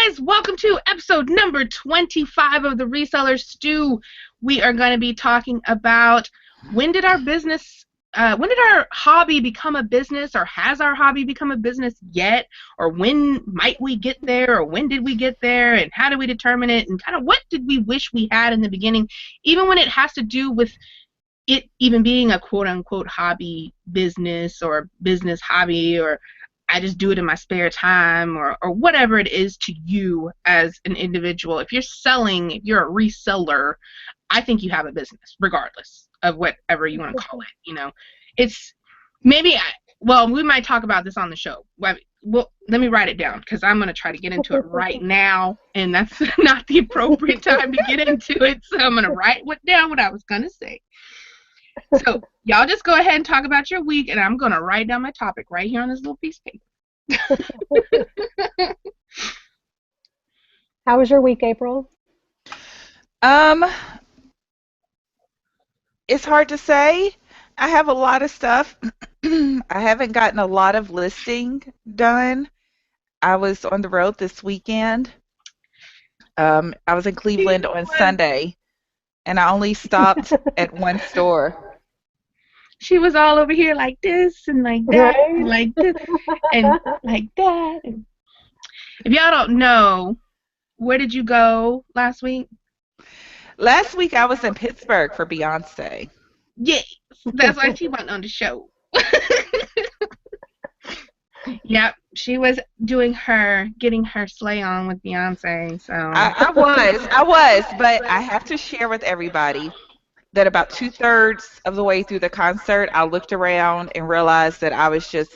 guys, welcome to episode number 25 of the Reseller Stew. We are going to be talking about when did our hobby become a business, or has our hobby become a business yet, or when might we get there, or when did we get there, and how do we determine it, and kind of what did we wish we had in the beginning, even when it has to do with it even being a quote-unquote hobby business, or business hobby, or I just do it in my spare time, or whatever it is to you as an individual. If you're selling, if you're a reseller, I think you have a business, regardless of whatever you want to call it. You know, it's maybe, we might talk about this on the show. Well, let me write it down, because I'm going to try to get into it right now, and that's not the appropriate time to get into it, so I'm going to write down what I was going to say. So y'all just go ahead and talk about your week, and I'm going to write down my topic right here on this little piece of paper. How was your week, April? It's hard to say. I have a lot of stuff. I haven't gotten a lot of listing done. I was on the road this weekend. I was in Cleveland on Sunday, and I only stopped at one store. She was all over here like this and like that, and like this and like that. And if y'all don't know, where did you go last week? Last week I was in Pittsburgh for Beyonce. Yes, that's why she went on the show. Yep, she was getting her sleigh on with Beyonce. So I was, but I have to share with everybody that about 2/3 of the way through the concert, I looked around and realized that I was just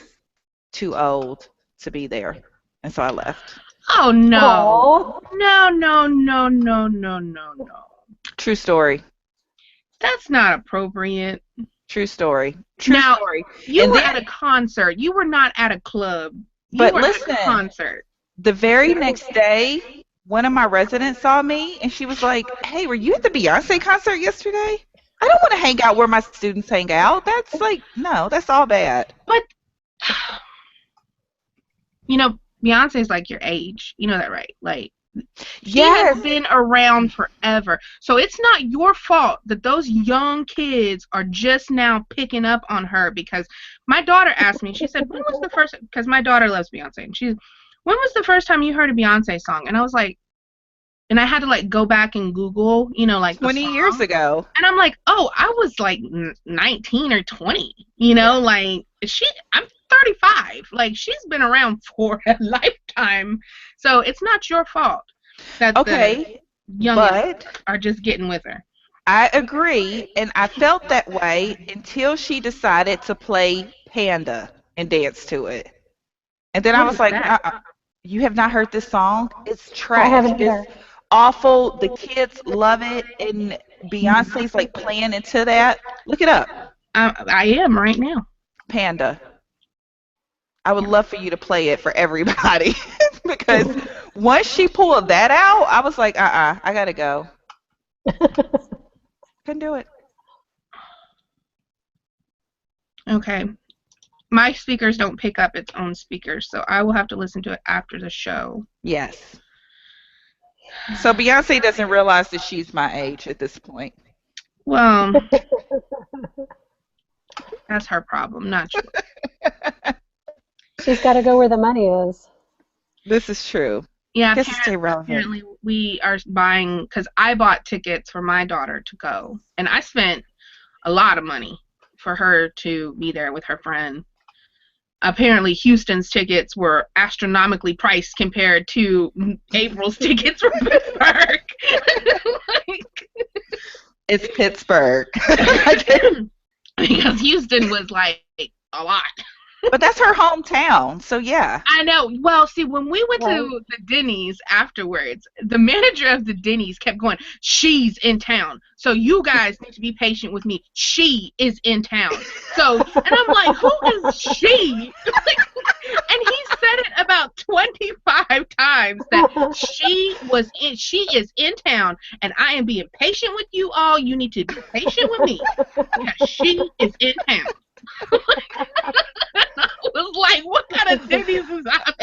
too old to be there, and so I left. Oh no! Aww. No! True story. That's not appropriate. True story. Now, Story. You were at a concert. You were not at a club. But listen, at a concert. The very next day, one of my residents saw me, and she was like, "Hey, were you at the Beyonce concert yesterday? I don't want to hang out where my students hang out. That's no, that's all bad." But, Beyonce's like your age. You know that, right? Like, she has been around forever. So it's not your fault that those young kids are just now picking up on her, because my daughter asked me, she said, when was the first, because my daughter loves Beyonce, and when was the first time you heard a Beyonce song? And I was like, and I had to go back and Google, like 20 years ago. And I'm like, oh, I was like 19 or 20, I'm 35. Like, she's been around for a lifetime. So it's not your fault that the young are just getting with her. I agree, and I felt that way until she decided to play Panda and dance to it. And then I was like, you have not heard this song? It's trash. I haven't either. It's awful. The kids love it, and Beyonce's playing into that. Look it up. I am right now. Panda. I would love for you to play it for everybody, because once she pulled that out, I was like, I gotta go. Couldn't do it. Okay. My speakers don't pick up its own speakers, so I will have to listen to it after the show. Yes. So Beyonce doesn't realize that she's my age at this point. Well, that's her problem, not yours. She's got to go where the money is. This is true. Yeah, apparently we are buying, because I bought tickets for my daughter to go, and I spent a lot of money for her to be there with her friend. Apparently, Houston's tickets were astronomically priced compared to April's tickets for Pittsburgh. It's Pittsburgh. Because Houston was a lot. But that's her hometown, so yeah. I know. Well, see, when we went to the Denny's afterwards, the manager of the Denny's kept going, "She's in town, so you guys need to be patient with me. She is in town." So, and I'm like, who is she? And he said it about 25 times that she is in town, and I am being patient with you all. You need to be patient with me, because she is in town. I was like, what kind of Denny's is that?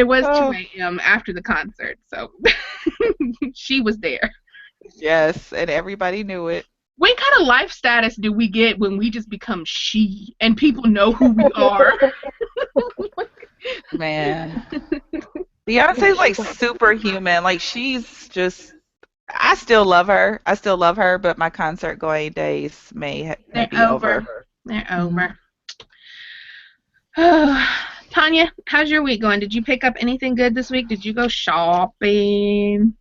It was 2 Oh, a.m. after the concert, so she was there. yes, and everybody knew it. What kind of life status do we get when we just become she and people know who we are? Man. Beyonce's like superhuman. Like she's just I still love her. I still love her, but my concert going days may They're be over. over. They're Mhm. over. Tanya, how's your week going? Did you pick up anything good this week? Did you go shopping?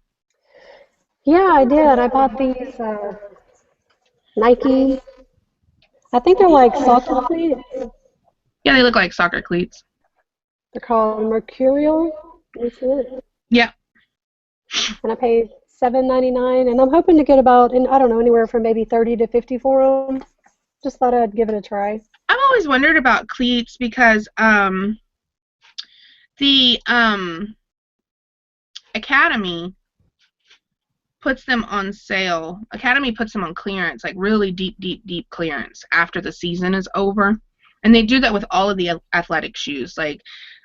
Yeah, I did. I bought these Nike. I think they're like soccer cleats. Yeah, they look like soccer cleats. They're called Mercurial. Let me see it. Yeah, And I paid $7.99, and I'm hoping to get about, and I don't know, anywhere from maybe 30 to 50 for them. Just thought I'd give it a try. I've always wondered about cleats because the Academy puts them on sale. Academy puts them on clearance, like really deep, deep, deep clearance after the season is over. And they do that with all of the athletic shoes, like,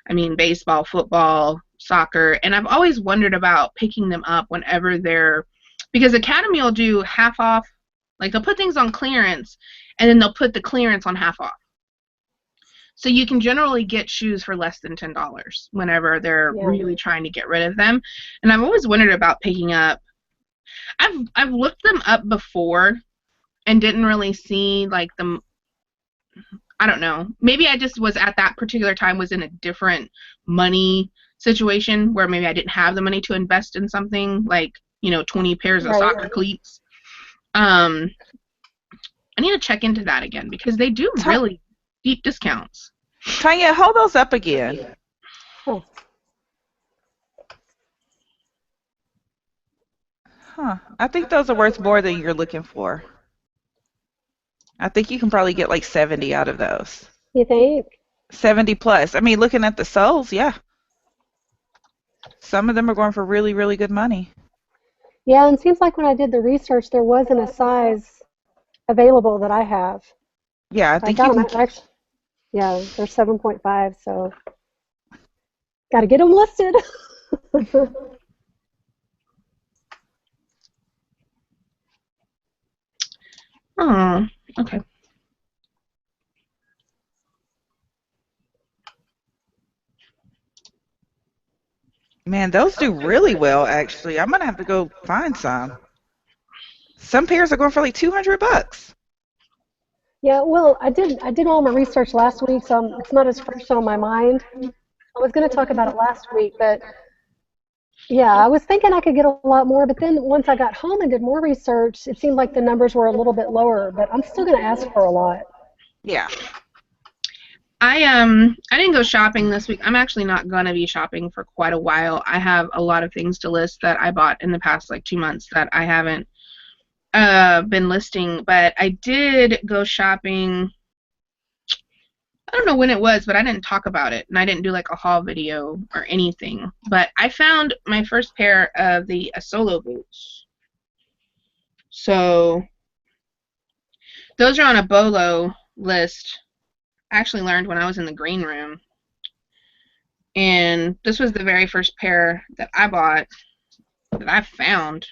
I mean, baseball, football, soccer. And I've always wondered about picking them up whenever they're, because Academy will do half off, like they'll put things on clearance and then they'll put the clearance on half off. So you can generally get shoes for less than $10 whenever they're Yeah. really trying to get rid of them. And I've always wondered about picking up. I've looked them up before and didn't really see like them. I don't know. Maybe I just was at that particular time was in a different money situation where maybe I didn't have the money to invest in something like 20 pairs of Right. soccer cleats. I need to check into that again because they do Ta- really deep discounts. Tanya, hold those up again. Oh, Huh. I think those are worth more than you're looking for. I think you can probably get like 70 out of those. you think? 70 plus. I mean, looking at the soles, yeah. Some of them are going for really, really good money. Yeah, and it seems like when I did the research, there wasn't a size available that I have. Yeah, I I think you got them can. actually. Yeah, they're 7.5, so got to get them listed. Oh, okay. Man, those do really well, actually. I'm gonna have to go find some. Some pairs are going for like 200 bucks. Yeah, well, I did all my research last week, so it's not as fresh on my mind. I was going to talk about it last week, but yeah, I was thinking I could get a lot more, but then once I got home and did more research, it seemed like the numbers were a little bit lower, but I'm still going to ask for a lot. Yeah. I didn't go shopping this week. I'm actually not gonna be shopping for quite a while. I have a lot of things to list that I bought in the past like 2 months that I haven't been listing, but I did go shopping. I don't know when it was, but I didn't talk about it and I didn't do like a haul video or anything. But I found my first pair of the solo boots. So those are on a BOLO list. I actually learned when I was in the green room. And this was the very first pair that I bought that I found,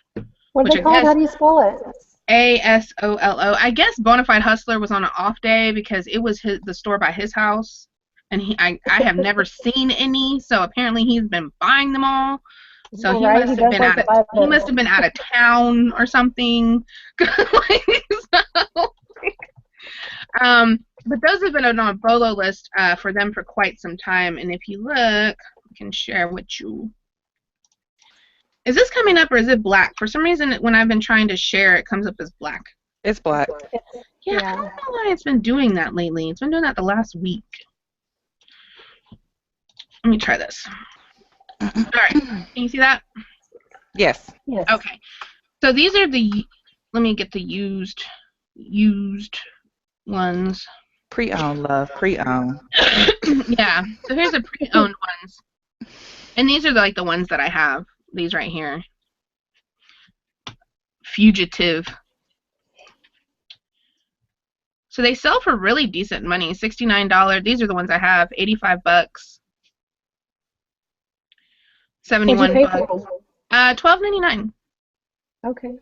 What are which they I called? guess How do you spell it? ASOLO. I guess Bonafide Hustler was on an off day because it was the store by his house, and I have never seen any. So apparently he's been buying them all. So All right, he does like to buy he those. must have been out of town or something. So, but those have been on a BOLO list for them for quite some time. And if you look, I can share with you. Is this coming up or is it black? For some reason, when I've been trying to share, it comes up as black. It's black. Yeah, I don't know why it's been doing that lately. It's been doing that the last week. Let me try this. All right, can you see that? Yes. Yes. Okay. So these are the, let me get the used ones. Pre-owned, love. Pre-owned. Yeah. So here's the pre-owned ones. And these are like the ones that I have. These right here. Fugitive. So they sell for really decent money. $69. These are the ones I have. $85. What'd you 71 pay for bucks. them? $12.99. Okay.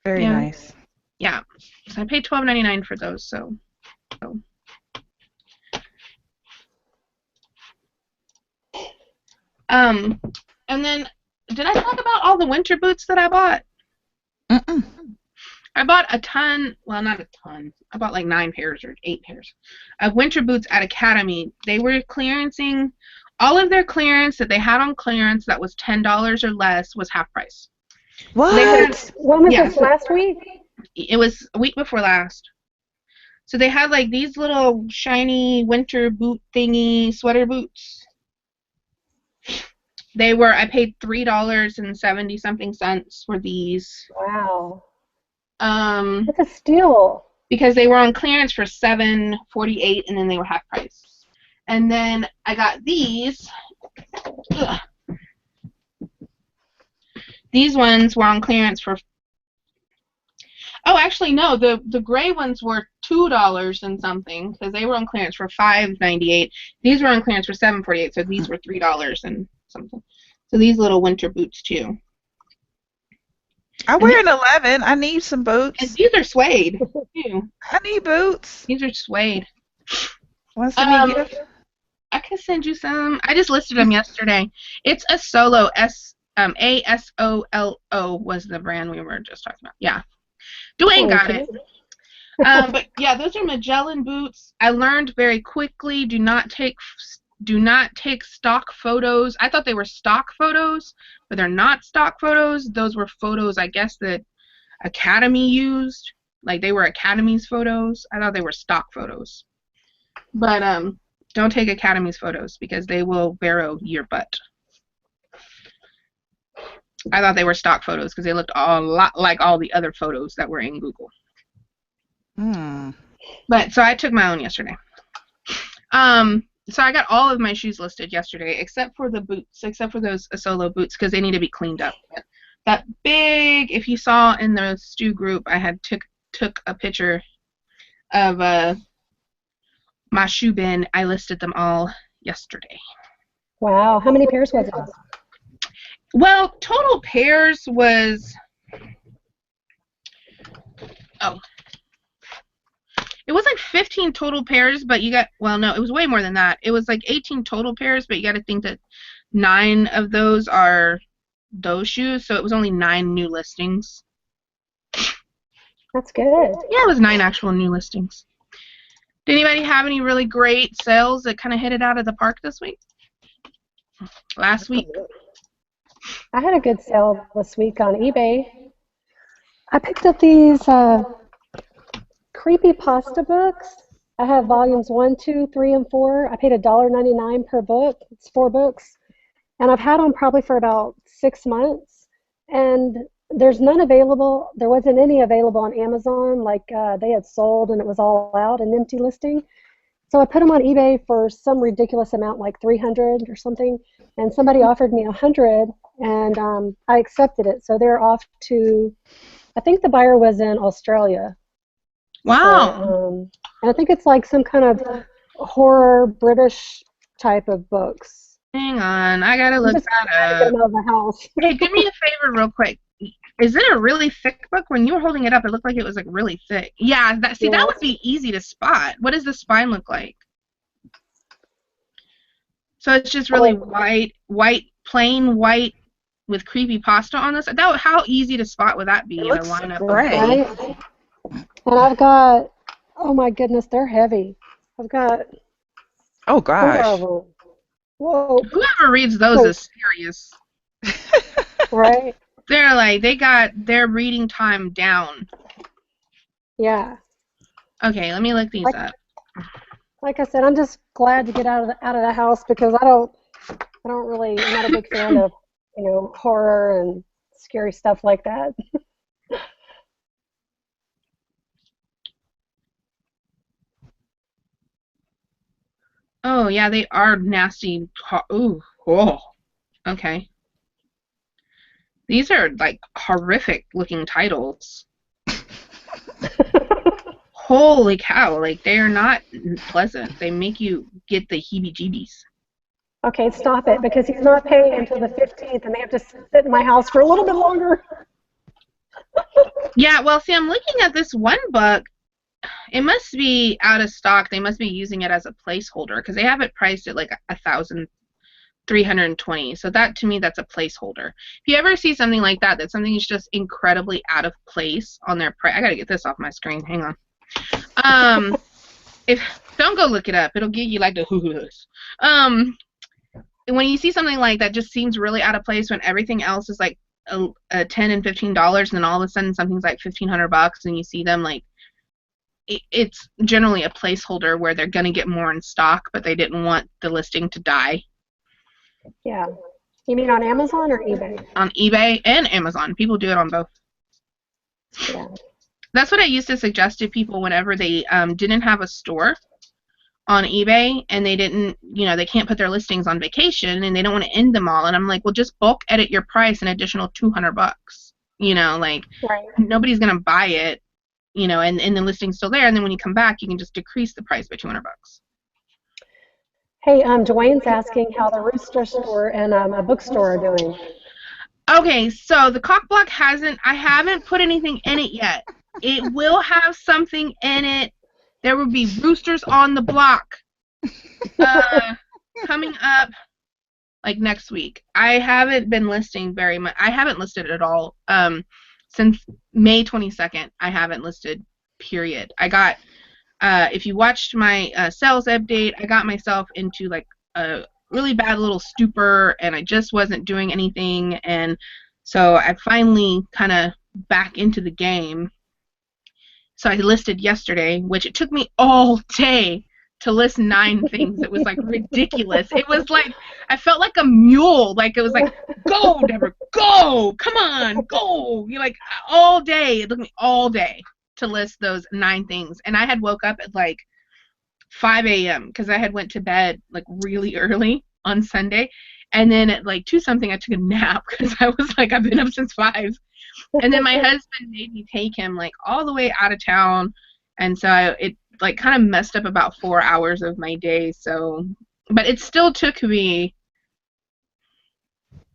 Very Yeah. nice. Yeah. So I paid $12.99 for those. So. And then did I talk about all the winter boots that I bought? Mm-mm. I bought a ton, well, not a ton. I bought like 9 pairs or 8 pairs of winter boots at Academy. They were clearancing all of their clearance that they had on clearance that was $10 or less was half price. They had, What? When was yeah, this, last week? it was a week before last. So they had like these little shiny winter boot thingy sweater boots. I paid $3.70 something cents for these. Wow. Um, That's a steal. because they were on clearance for $7.48 and then they were half price. And then I got these. Ugh. These ones were on clearance for. Oh, actually no. The gray ones were $2 and something because they were on clearance for $5.98. These were on clearance for $7.48, so these were $3 and something. So these little winter boots too. I wear an 11. I need some And boots. these are suede too. I need boots. These are suede. Want to send me a gift? I can send you some. I just listed them yesterday. It's a Solo ASOLO was the brand we were just talking about. Yeah, Dwayne got it. But yeah, those are Magellan boots. I learned very quickly: do not take stock photos. I thought they were stock photos, but they're not stock photos. Those were photos, I guess, that Academy used. Like they were Academy's photos. I thought they were stock photos. But don't take Academy's photos because they will barrow your butt. I thought they were stock photos because they looked a lot like all the other photos that were in Google. But so I took my own yesterday. So I got all of my shoes listed yesterday except for the boots, except for those Solo boots because they need to be cleaned up. That big, if you saw in the Stew group, I had took a picture of my shoe bin. I listed them all yesterday. Wow. How many pairs was it? Well, total pairs was, it was like 15 total pairs, but you got, well, no, it was way more than that. It was like 18 total pairs, but you got to think that 9 of those are those shoes, so it was only 9 new listings. That's good. Yeah, it was 9 actual new listings. Did anybody have any really great sales that kind of hit it out of the park this week? Last week? I had a good sale this week on eBay. I picked up these creepy pasta books. I have volumes 1, 2, 3, and 4. I paid $1.99 per book. It's 4 books. And I've had them probably for about 6 months. And there's none available. There wasn't any available on Amazon. Like they had sold and it was all out, an empty listing. So I put them on eBay for some ridiculous amount, like $300 or something. And somebody offered me $100, and I accepted it. So they're off to, I think the buyer was in Australia. Wow. So, and I think it's like some kind of horror British type of books. Hang on, I gotta look that Get up. them out of the house. Hey, do me a favor real quick. Is it a really thick book? When you were holding it up, it looked like it was like really thick. Yeah, that would be easy to spot. What does the spine look like? So it's just really white, plain white with creepy pasta on this. How easy to spot would that be It in a looks lineup? gray. Right? And I've got, oh my goodness, they're heavy. I've got Oh 4 gosh. of them. Whoa. Whoever reads those is serious. Right? They're like, they got their reading time down. Yeah. Okay, let me look these up. Like I said, I'm just glad to get out of the house because I'm not a big fan of, horror and scary stuff like that. Oh, yeah, they are nasty. Ooh, oh, okay. These are like horrific looking titles. Holy cow, like they are not pleasant. They make you get the heebie-jeebies. Okay, stop it, because he's not paying until the 15th, and they have to sit in my house for a little bit longer. Yeah, well, see, I'm looking at this one book. It must be out of stock. They must be using it as a placeholder because they have it priced at like 1,320. So that to me, that's a placeholder. If you ever see something like that, that something is just incredibly out of place on their price. I gotta get this off my screen. Hang on. If don't go look it up, it'll give you like the hoo-hoos. When you see something like that, just seems really out of place when everything else is like a $10 and $15, and then all of a sudden something's like $1,500, and you see them like. It's generally a placeholder where they're going to get more in stock, but they didn't want the listing to die. Yeah. You mean on Amazon or eBay? On eBay and Amazon. People do it on both. Yeah. That's what I used to suggest to people whenever they didn't have a store on eBay and they didn't, they can't put their listings on vacation and they don't want to end them all. And I'm like, well, just bulk edit your price an additional $200. Like Right. Nobody's going to buy it. And the listing's still there, and then when you come back, you can just decrease the price by $200. Hey, Dwayne's asking how the Rooster store and a bookstore are doing. Okay, so the cock block I haven't put anything in it yet. It will have something in it. There will be Roosters on the block coming up like next week. I haven't been listing very much. I haven't listed at all. Since May 22nd, I haven't listed, period. I got, if you watched my sales update, I got myself into like a really bad little stupor, and I just wasn't doing anything, and so I finally kind of back into the game. So I listed yesterday, which it took me all day to list 9 things. It was like ridiculous. It was like I felt like a mule. Like it was like, go, Deborah, go, come on, go. You're like all day. It took me all day to list those 9 things, and I had woke up at like 5 a.m. because I had went to bed like really early on Sunday, and then at like 2 something I took a nap because I was like I've been up since 5, and then my husband made me take him like all the way out of town, and so it like kind of messed up about 4 hours of my day. So, but it still took me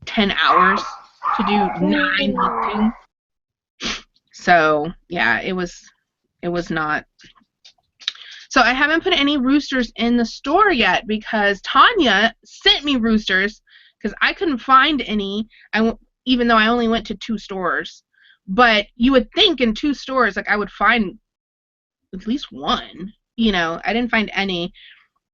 10 hours to do 9 listings. So yeah, it was not. So I haven't put any Roosters in the store yet because Tanya sent me Roosters because I couldn't find any. Even though I only went to 2 stores, but you would think in 2 stores like I would find at least one. I didn't find any.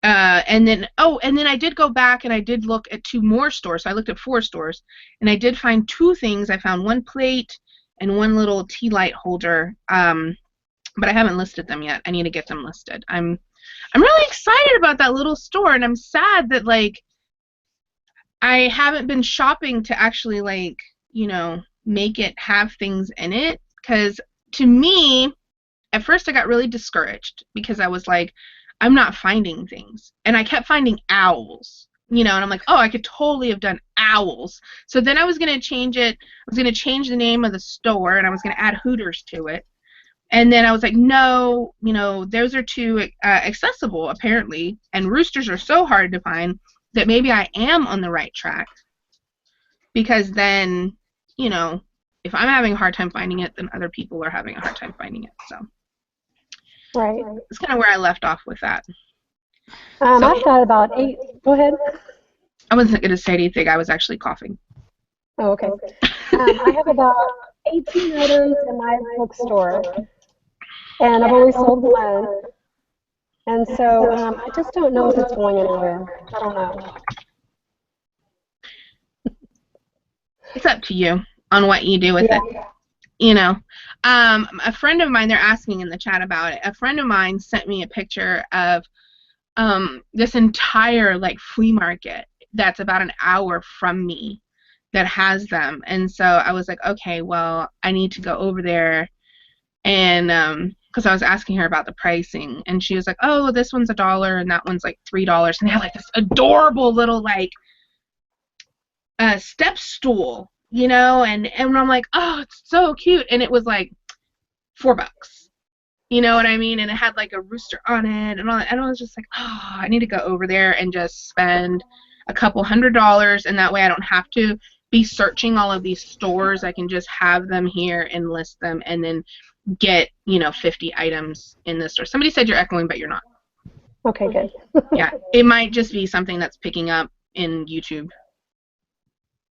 And then I did go back and I did look at 2 more stores. So I looked at 4 stores, and I did find 2 things. I found 1 plate and 1 little tea light holder. But I haven't listed them yet. I need to get them listed. I'm really excited about that little store, and I'm sad that like I haven't been shopping to actually like make it have things in it, because to me at first I got really discouraged because I was like, I'm not finding things, and I kept finding owls, and I'm like, oh, I could totally have done owls. So then I was going to change it. I was going to change the name of the store, and I was going to add Hooters to it. And then I was like, no, those are too accessible apparently, and Roosters are so hard to find that maybe I am on the right track, because then, if I'm having a hard time finding it, then other people are having a hard time finding it. So Right. it's kind of where I left off with that. I've got about 8. Go ahead. I wasn't going to say anything. I was actually coughing. Oh, okay. I have about 18 items in my bookstore, and I've only sold 1. And so I just don't know if it's going anywhere. I don't know. It's up to you on what you do with it. A friend of mine, they're asking in the chat about it. A friend of mine sent me a picture of this entire like flea market that's about an hour from me that has them. And so I was like, okay, well, I need to go over there, and because I was asking her about the pricing, and she was like, oh, this one's $1 and that one's like $3, and they have like this adorable little like step stool, and I'm like, oh, it's so cute, and it was like $4. You know what I mean? And it had like a rooster on it and all that. And I was just like, oh, I need to go over there and just spend a couple $100s, and that way I don't have to be searching all of these stores. I can just have them here and list them, and then get 50 items in this store. Somebody said you're echoing, but you're not. Okay, good. Yeah, it might just be something that's picking up in YouTube,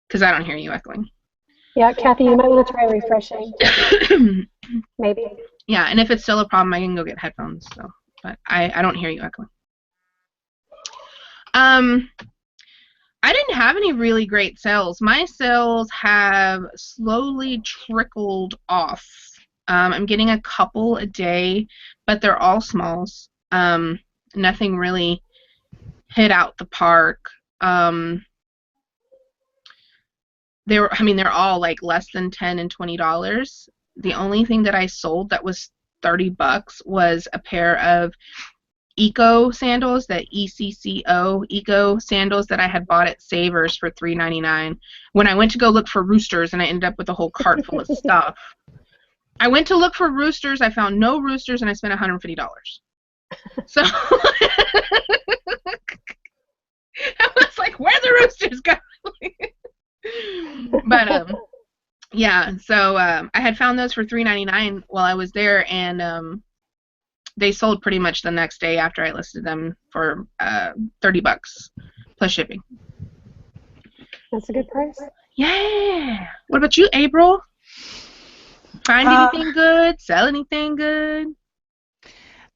because I don't hear you echoing. Yeah, Kathy, you might want to try refreshing. Maybe. Yeah, and if it's still a problem, I can go get headphones. So, but I don't hear you echoing. I didn't have any really great sales. My sales have slowly trickled off. I'm getting a couple a day, but they're all smalls. Nothing really hit out the park. They're all like less than $10 and $20. The only thing that I sold that was $30 was a pair of Eco sandals, that ECCO Eco sandals that I had bought at Savers for $3.99. When I went to go look for Roosters, and I ended up with a whole cart full of stuff. I went to look for Roosters, I found no Roosters, and I spent $150. So I was like, where the Roosters going? But yeah, so I had found those for $3.99 while I was there, and they sold pretty much the next day after I listed them for $30 plus shipping. That's a good price. Yeah. What about you, April? Find anything good? Sell anything good?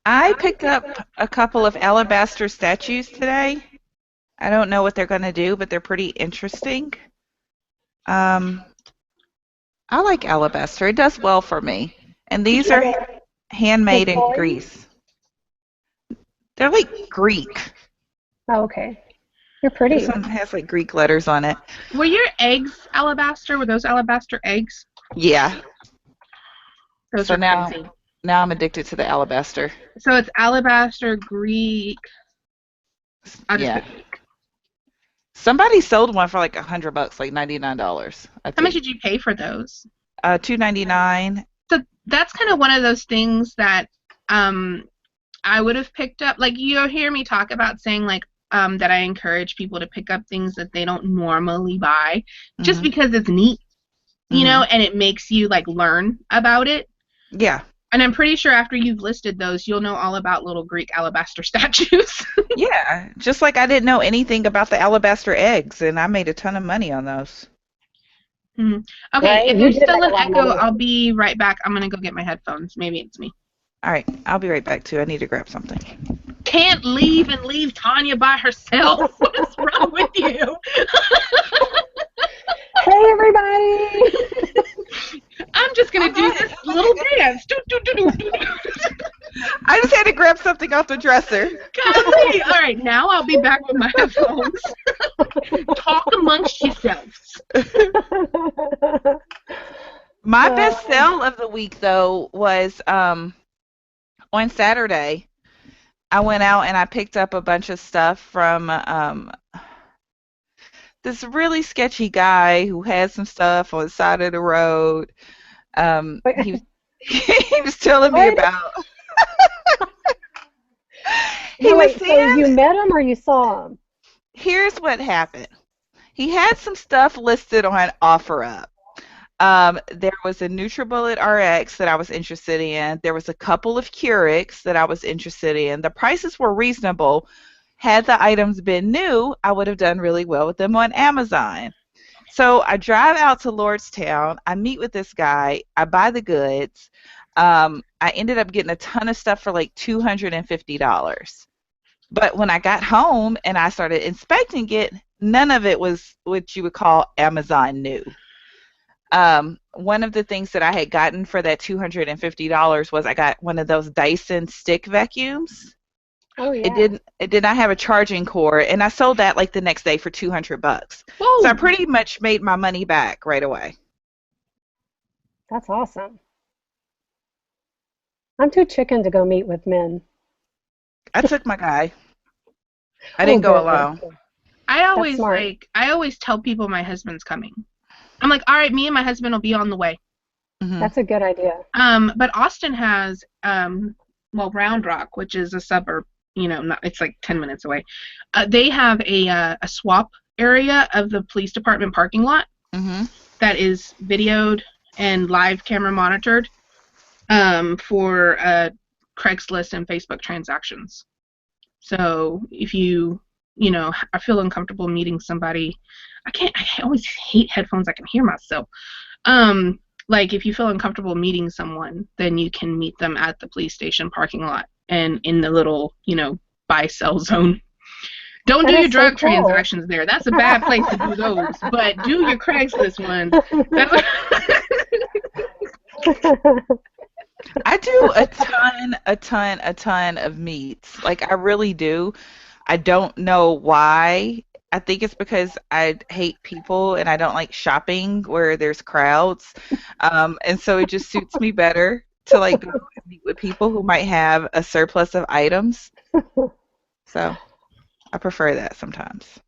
I picked up a couple of alabaster statues today. I don't know what they're going to do, but they're pretty interesting. I like alabaster. It does well for me. And these are handmade in Greece. They're like Greek. Oh, okay. They're pretty. This one has like Greek letters on it. Were your eggs alabaster? Were those alabaster eggs? Yeah. Those So are fancy. now I'm addicted to the alabaster. So it's alabaster, Greek. I'll just Yeah. put Greek. Somebody sold one for like $100, like $99. How much did you pay for those? $2.99. So that's kind of one of those things that I would have picked up. Like, you'll hear me talk about saying like that I encourage people to pick up things that they don't normally buy, just because it's neat, you know, and it makes you like learn about it. Yeah. And I'm pretty sure after you've listed those, you'll know all about little Greek alabaster statues. Yeah, just like I didn't know anything about the alabaster eggs, and I made a ton of money on those. Okay, Right, if you there's did still make a an lot of echo, money. I'll be right back. I'm going to go get my headphones. Maybe it's me. All right, I'll be right back too. I need to grab something. Can't leave and leave Tanya by herself. What is wrong with you? Hey, everybody! I'm just going to do this little dance. I just had to grab something off the dresser. Golly. All right, now I'll be back with my headphones. Talk amongst yourselves. My best sale of the week, though, was on Saturday. I went out and I picked up a bunch of stuff from this really sketchy guy who had some stuff on the side of the road. He was telling me about. So you met him or you saw him? Here's what happened. He had some stuff listed on OfferUp. There was a NutriBullet RX that I was interested in. There was a couple of Keurigs that I was interested in. The prices were reasonable. Had the items been new, I would have done really well with them on Amazon. So I drive out to Lordstown. I meet with this guy. I buy the goods. I ended up getting a ton of stuff for like $250. But when I got home and I started inspecting it, none of it was what you would call Amazon new. One of the things that I had gotten for that $250 was I got one of those Dyson stick vacuums. Oh, yeah. It did not have a charging cord, and I sold that like the next day for $200. Whoa. So I pretty much made my money back right away. That's awesome. I'm too chicken to go meet with men. I took my guy. I didn't go good. alone. I always smart. tell people my husband's coming. I'm like, all right, me and my husband will be on the way. Mhm. That's a good idea. But Austin has Round Rock, which is a suburb, not, it's like 10 minutes away. They have a swap area of the police department parking lot Mm-hmm. that is videoed and live camera monitored for Craigslist and Facebook transactions. So if I feel uncomfortable meeting somebody, I always hate headphones. I can hear myself. Like if you feel uncomfortable meeting someone, then you can meet them at the police station parking lot and in the little, buy-sell zone. Don't do That your is so drug cool. transactions there. That's a bad place to do those. But do your Craigslist ones. That's I do a ton of meets. Like I really do. I don't know why. I think it's because I hate people and I don't like shopping where there's crowds. And so it just suits me better to like go and meet with people who might have a surplus of items. So I prefer that sometimes.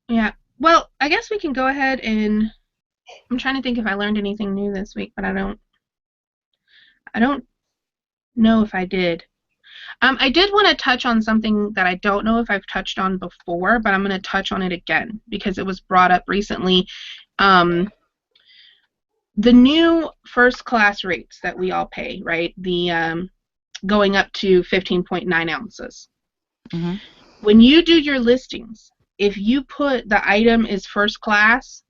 Yeah. Well, I guess we can go ahead and I'm trying to think if I learned anything new this week, but I don't know if I did. I did want to touch on something that I don't know if I've touched on before, but I'm going to touch on it again because it was brought up recently. Um, the new first class rates that we all pay, right? The going up to 15.9 ounces. Hmm. When you do your listings, if you put the item is first class,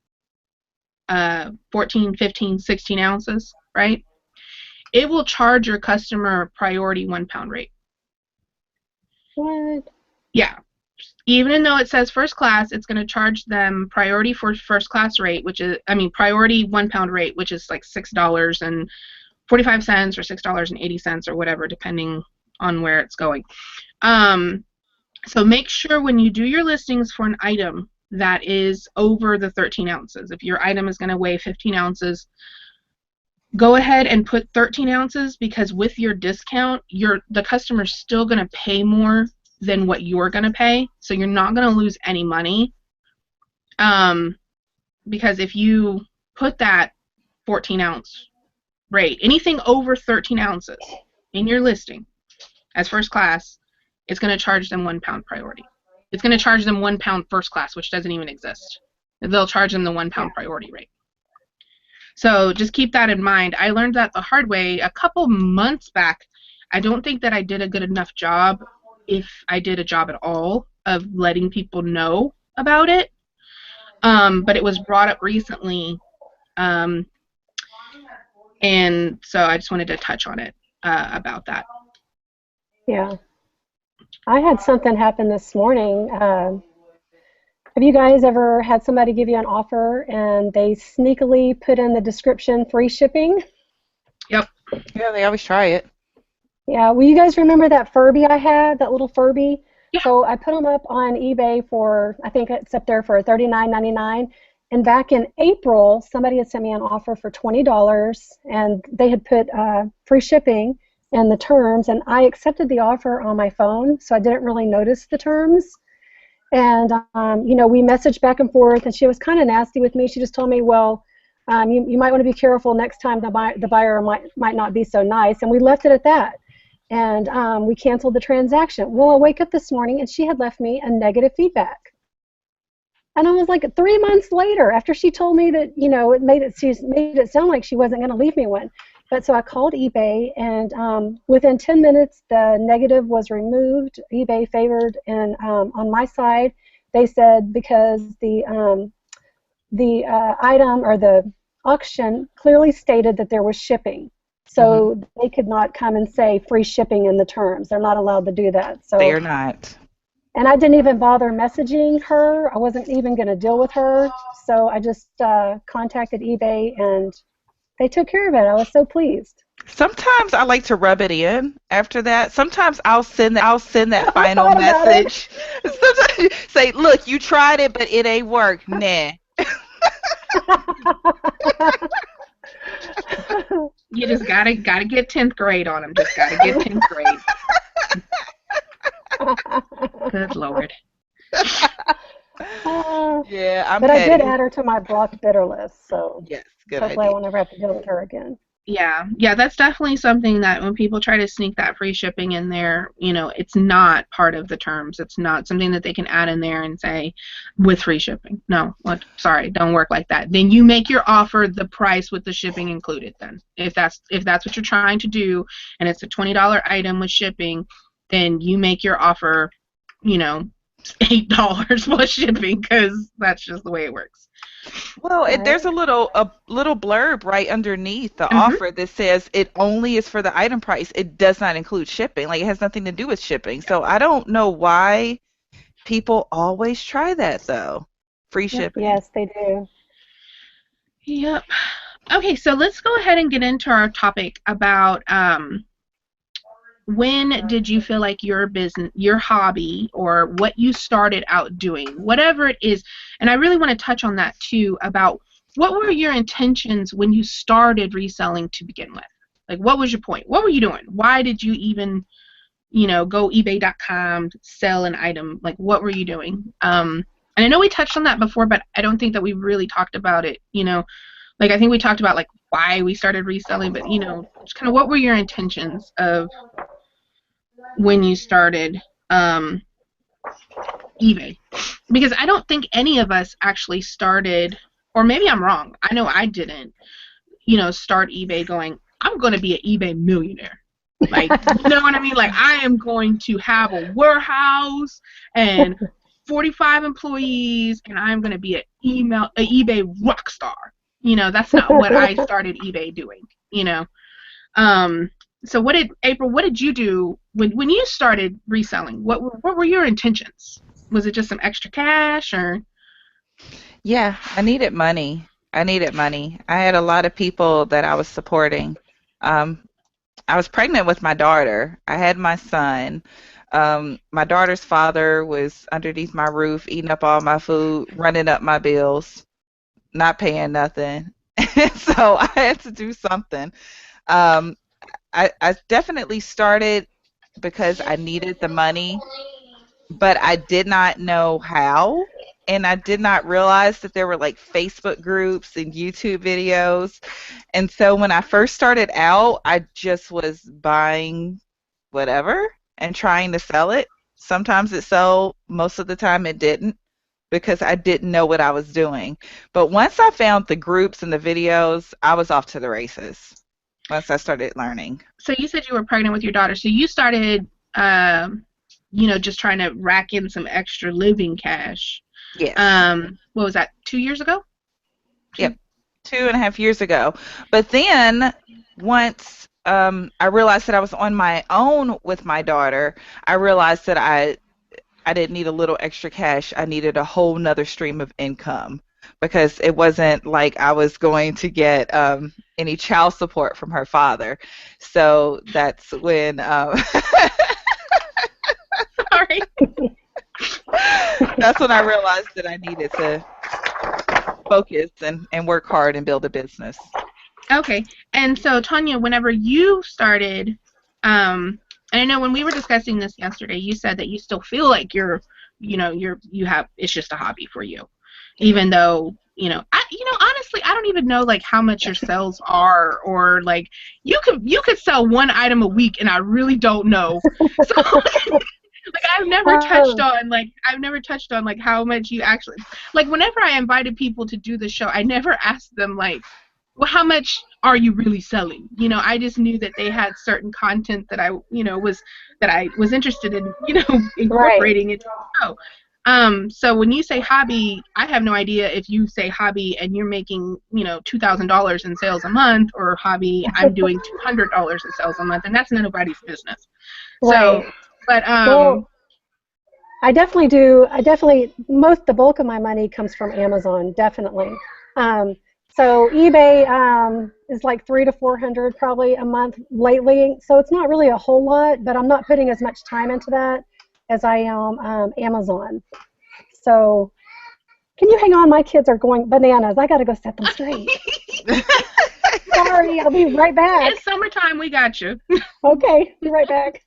14, 15, 16 ounces, right? It will charge your customer priority 1 pound rate. What? Yeah. Even though it says first class, it's going to charge them priority for first class rate, priority 1 pound rate, which is like $6.45 or $6.80 or whatever, depending on where it's going. So make sure when you do your listings for an item that is over the 13 ounces, if your item is going to weigh 15 ounces, go ahead and put 13 ounces because with your discount, the customer's still going to pay more than what you're going to pay, so you're not going to lose any money. Because if you put that 14 ounce rate, anything over 13 ounces in your listing as first class, it's going to charge them 1 pound priority. It's going to charge them 1 pound first class, which doesn't even exist. They'll charge them the 1 pound priority rate. So just keep that in mind. I learned that the hard way a couple months back. I don't think that I did a good enough job, if I did a job at all, of letting people know about it. But it was brought up recently, and so I just wanted to touch on it about that. Yeah. I had something happen this morning. Have you guys ever had somebody give you an offer and they sneakily put in the description free shipping? Yep. Yeah, they always try it. Yeah, well, you guys remember that Furby I had, that little Furby? Yeah. So I put them up on eBay for, I think it's up there for $39.99. And back in April, somebody had sent me an offer for $20, and they had put free shipping in the terms, and I accepted the offer on my phone, so I didn't really notice the terms. And, we messaged back and forth, and she was kind of nasty with me. She just told me, well, you might want to be careful next time. The buyer might not be so nice. And we left it at that. And we canceled the transaction. Well, I wake up this morning, and she had left me a negative feedback. And I was like, 3 months later, after she told me that, she made it sound like she wasn't going to leave me one. But so I called eBay, and within 10 minutes, the negative was removed. eBay favored, and on my side, they said because the item or the auction clearly stated that there was shipping, so they could not come and say free shipping in the terms. They're not allowed to do that. So They are not. and I didn't even bother messaging her. I wasn't even going to deal with her. So I just contacted eBay, and they took care of it. I was so pleased. Sometimes I like to rub it in after that. Sometimes I'll send that I final thought about it. message. Sometimes say, look, you tried it, but it ain't worked. Nah. You just gotta get 10th grade on them. Just gotta get 10th grade. Good Lord. Yeah, I'm But petty. I did add her to my blocked bidder list, so Yes, good hopefully I idea. won't ever have to deal with her again. Yeah, that's definitely something that when people try to sneak that free shipping in there, it's not part of the terms. It's not something that they can add in there and say with free shipping. No, what? Sorry, don't work like that. Then you make your offer the price with the shipping included. Then, if that's what you're trying to do, and it's a $20 item with shipping, then you make your offer, you know, $8 plus shipping because that's just the way it works. Well, Right. there's a little blurb right underneath the Hmm. offer that says it only is for the item price. It does not include shipping. Like it has nothing to do with shipping. So I don't know why people always try that though. Free shipping. Yes, they do. Yep. Okay, so let's go ahead and get into our topic about when did you feel like your business, your hobby, or what you started out doing, whatever it is, and I really want to touch on that too, about what were your intentions when you started reselling to begin with? Like, what was your point? What were you doing? Why did you even, go ebay.com, sell an item? Like, what were you doing? And I know we touched on that before, but I don't think that we really talked about it, like I think we talked about like why we started reselling, but just kind of what were your intentions of when you started um, eBay? Because I don't think any of us actually started, or maybe I'm wrong. I know I didn't, start eBay going, I'm going to be an eBay millionaire. Like, you know what I mean? Like, I am going to have a warehouse and 45 employees, and I'm going to be an eBay rock star. That's not what I started eBay doing. You know. Um, so What did you do when you started reselling? What were your intentions? Was it just some extra cash or? Yeah, I needed money. I needed money. I had a lot of people that I was supporting. Um, I was pregnant with my daughter. I had my son. My daughter's father was underneath my roof, eating up all my food, running up my bills, not paying nothing. So I had to do something. Um, I definitely started because I needed the money, but I did not know how. And I did not realize that there were like Facebook groups and YouTube videos. And so when I first started out, I just was buying whatever and trying to sell it. Sometimes it sold, most of the time it didn't because I didn't know what I was doing. But once I found the groups and the videos, I was off to the races once I started learning. So you said you were pregnant with your daughter. So you started, just trying to rack in some extra living cash. Yes. What was that? 2 years ago? Yep. Two. 2.5 years ago. But then once I realized that I was on my own with my daughter, I realized that I didn't need a little extra cash. I needed a whole nother stream of income because it wasn't like I was going to get any child support from her father. So that's when Sorry. that's when I realized that I needed to focus and work hard and build a business. Okay. And so Tanya, whenever you started, and I know when we were discussing this yesterday, you said that you still feel like it's just a hobby for you, Yeah. even though, honestly, I don't even know like how much your sales are, or like you could sell one item a week, and I really don't know. So like Um, I've never touched on like how much you actually, like whenever I invited people to do the show, I never asked them like, well, how much are you really selling? I just knew that they had certain content that I was interested in, right. incorporating into the show. So when you say hobby, I have no idea if you say hobby and you're making, $2,000 in sales a month, or hobby I'm doing $200 in sales a month, and that's none of nobody's business. So, Right. but Well, I definitely do. The bulk of my money comes from Amazon, definitely. Um, so eBay is like 300 to 400 probably a month lately. So it's not really a whole lot, but I'm not putting as much time into that as I am Amazon. So can you hang on? My kids are going bananas. I got to go set them straight. Sorry, I'll be right back. it's summertime. We got you. Okay, be right back.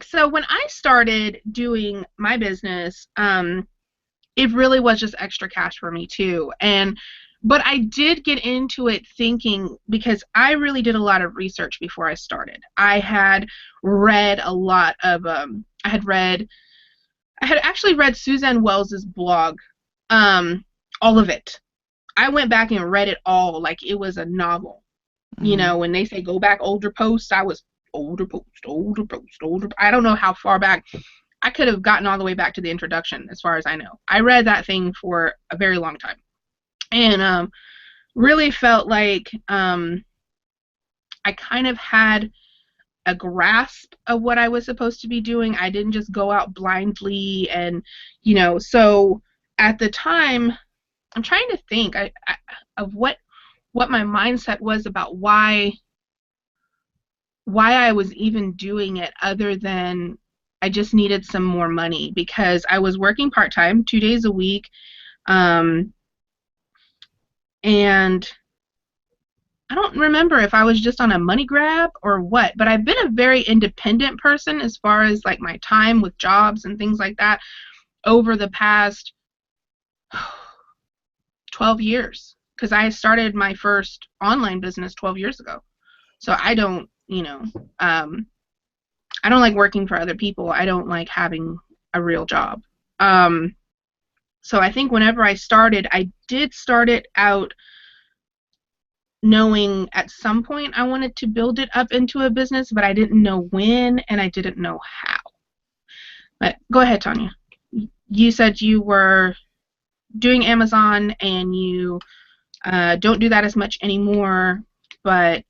So when I started doing my business, it really was just extra cash for me too. And But I did get into it thinking, because I really did a lot of research before I started. I had read a lot of I had actually read Suzanne Wells's blog, all of it. I went back and read it all like it was a novel. You Mm-hmm. know, when they say go back older posts, I was older. I don't know how far back. I could have gotten all the way back to the introduction, as far as I know. I read that thing for a very long time, and really felt like I kind of had a grasp of what I was supposed to be doing. I didn't just go out blindly, and so at the time, I'm trying to think of what my mindset was about why I was even doing it, other than I just needed some more money, because I was working part-time 2 days a week, um, and I don't remember if I was just on a money grab or what, but I've been a very independent person as far as like my time with jobs and things like that over the past 12 years, because I started my first online business 12 years ago. So I don't, I don't like working for other people. I don't like having a real job. So I think whenever I started, I did start it out knowing at some point I wanted to build it up into a business, but I didn't know when and I didn't know how. But go ahead, Tanya. You said you were doing Amazon and you don't do that as much anymore, but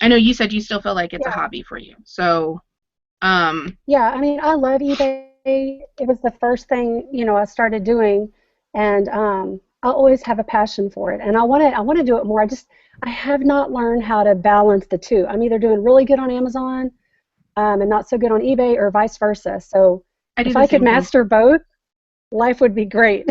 I know you said you still feel like it's a Yeah. hobby for you. So, Yeah, I mean, I love eBay. It was the first thing, I started doing, and I always have a passion for it, and I want to do it more. I have not learned how to balance the two. I'm either doing really good on Amazon, and not so good on eBay, or vice versa. So I do if the I could same thing. master both, life would be great.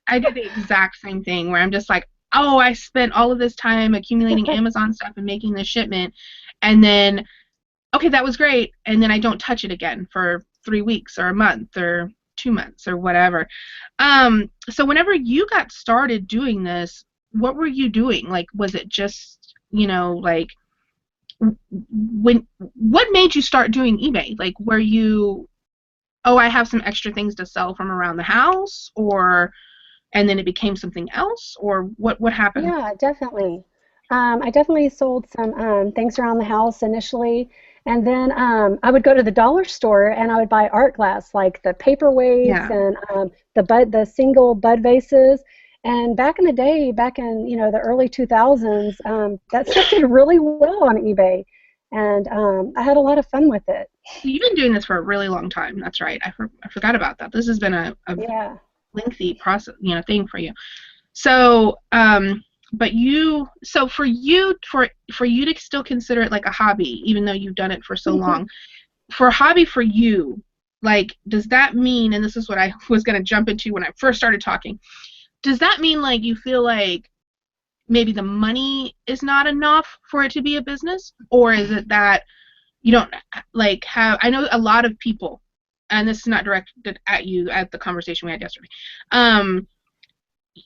I do the exact same thing where I'm just like, oh, I spent all of this time accumulating Amazon stuff and making this shipment, and then, okay, that was great, and then I don't touch it again for 3 weeks or a month or 2 months or whatever. So whenever you got started doing this, what were you doing? Like, was it just, like, what made you start doing eBay? Like, were you, oh, I have some extra things to sell from around the house, or, and then it became something else, or what happened? Yeah, definitely. I definitely sold some things around the house initially, and then I would go to the dollar store and I would buy art glass, like the paperweights Yeah. and the single bud vases. And back in the day, back in the early 2000s, that stuff did really well on eBay, and I had a lot of fun with it. You've been doing this for a really long time. That's right. I forgot about that. This has been a Yeah. lengthy process, thing for you. So, but so for you to still consider it like a hobby, even though you've done it for so long, for a hobby for you, like, does that mean, and this is what I was going to jump into when I first started talking, does that mean like you feel like maybe the money is not enough for it to be a business, or is it that you don't like have, I know a lot of people, and this is not directed at you, at the conversation we had yesterday,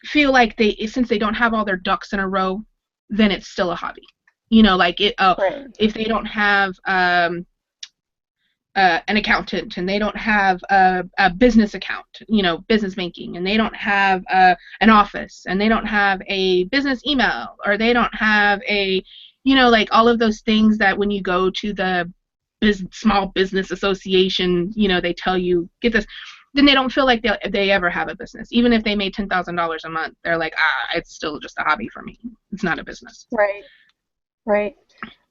feel like since they don't have all their ducks in a row, then it's still a hobby. Like Right. if they don't have an accountant, and they don't have a business account, business banking, and they don't have an office, and they don't have a business email, or they don't have a, like all of those things that when you go to the small business association, they tell you get this, then they don't feel like they ever have a business. Even if they made $10,000 a month, they're like, it's still just a hobby for me. It's not a business. Right. Right.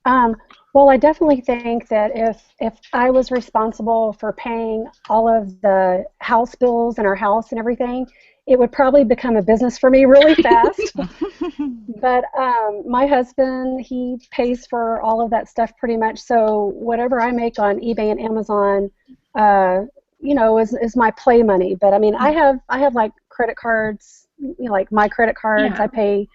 Um, well, I definitely think that if I was responsible for paying all of the house bills in our house and everything, it would probably become a business for me really fast. But my husband, he pays for all of that stuff pretty much. So whatever I make on eBay and Amazon, is my play money. But I mean, I have like credit cards, like my credit cards. Yeah. I pay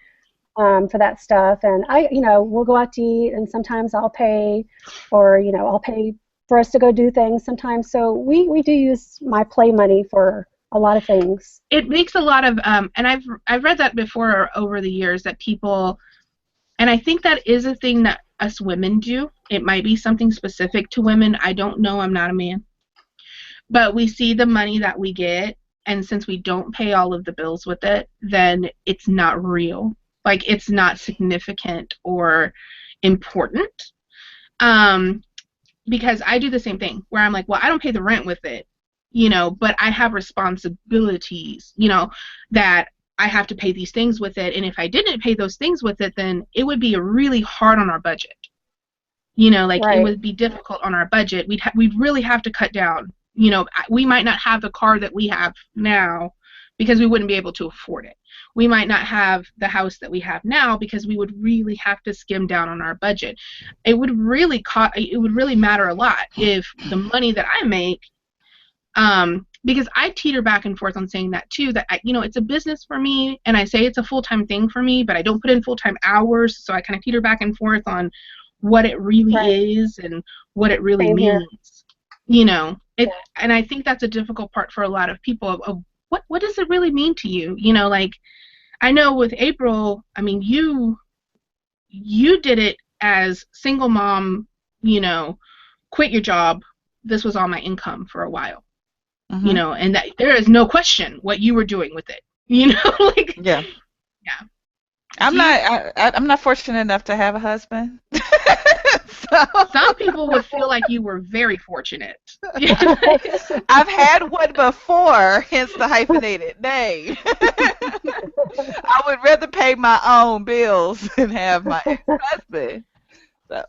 for that stuff, and we'll go out to eat, and sometimes I'll pay, or I'll pay for us to go do things sometimes. So we do use my play money for a lot of things. It makes a lot of and I've read that before over the years that people, and I think that is a thing that us women do. It might be something specific to women. I don't know. I'm not a man. But we see the money that we get, and since we don't pay all of the bills with it, then it's not real. Like, it's not significant or important. Um, because I do the same thing where I'm like, well, I don't pay the rent with it, but I have responsibilities, that I have to pay these things with it. And if I didn't pay those things with it, then it would be really hard on our budget. Like, it Right. would be difficult on our budget. We'd really have to cut down. We might not have the car that we have now because we wouldn't be able to afford it. We might not have the house that we have now because we would really have to skim down on our budget. It would really matter a lot if the money that I make, because I teeter back and forth on saying that too, that it's a business for me, and I say it's a full-time thing for me, but I don't put in full-time hours, so I kind of teeter back and forth on what it Right. really is and what it really Same here. means. Yeah. And I think that's a difficult part for a lot of people of what does it really mean to you? Like, I know with April, I mean, you did it as single mom, quit your job. This was all my income for a while, Mm-hmm. and that there is no question what you were doing with it, like, Yeah. yeah. I'm Do you, not. I'm not fortunate enough to have a husband. So some people would feel like you were very fortunate. I've had one before, hence the hyphenated name. I would rather pay my own bills than have my ex-husband. So.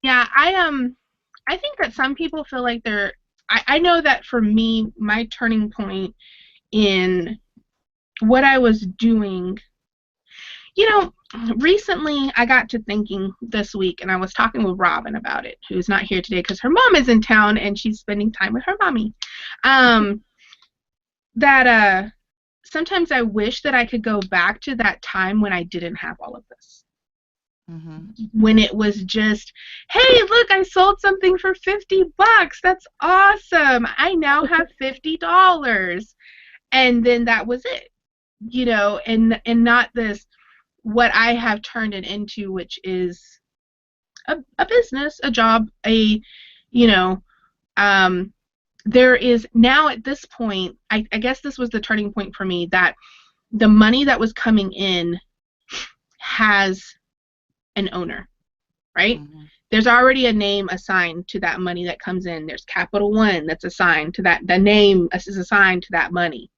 Yeah, I think that some people feel like I know that for me, my turning point in what I was doing, recently I got to thinking this week, and I was talking with Robin about it, who's not here today because her mom is in town and she's spending time with her mommy. Um, that sometimes I wish that I could go back to that time when I didn't have all of this. Mhm. When it was just, hey, look, I sold something for $50. That's awesome. I now have $50. And then that was it. And not this, what I have turned it into, which is a business, a job, you know, um, there is now at this point, I guess this was the turning point for me, that the money that was coming in has an owner, right? Mhm. There's already a name assigned to that money that comes in. There's Capital One that's assigned to that. The name is assigned to that money.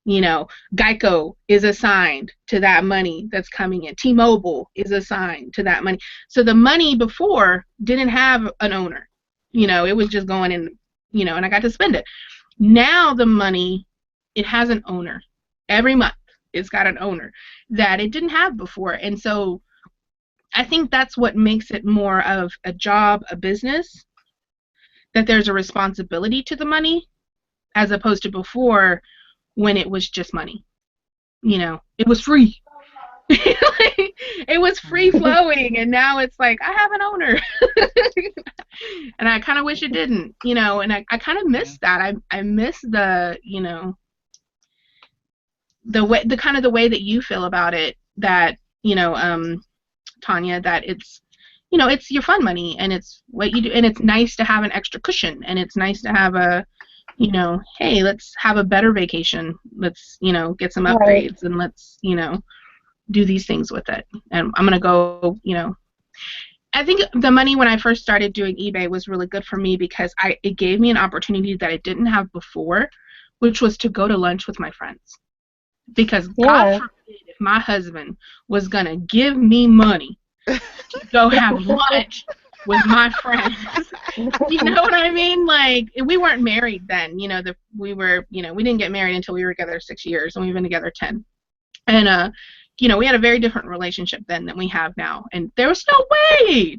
Geico is assigned to that money that's coming in. T-Mobile is assigned to that money. So the money before didn't have an owner. It was just going in, and I got to spend it. Now the money, it has an owner. Every month it's got an owner that it didn't have before. And so I think that's what makes it more of a job, a business, that there's a responsibility to the money as opposed to before when it was just money. It was free. It was free Mhm. flowing, and now it's like I have an owner. And I kind of wish it didn't, and I kind of Yeah. miss that. I miss the way, the kind of the way that you feel about it, that, Tanya, that it's your fun money, and it's what you do, and it's nice to have an extra cushion, and it's nice to have hey, let's have a better vacation. Let's, get some Right. upgrades, and let's, do these things with it. And I'm going to go, I think the money when I first started doing eBay was really good for me because it gave me an opportunity that I didn't have before, which was to go to lunch with my friends. Because God Yeah. forbid if my husband was going to give me money to go have lunch with my friends. You know what I mean? Like, we weren't married then. We didn't get married until we were together 6 years, and we've been together 10. And we had a very different relationship then than we have now. And there was no way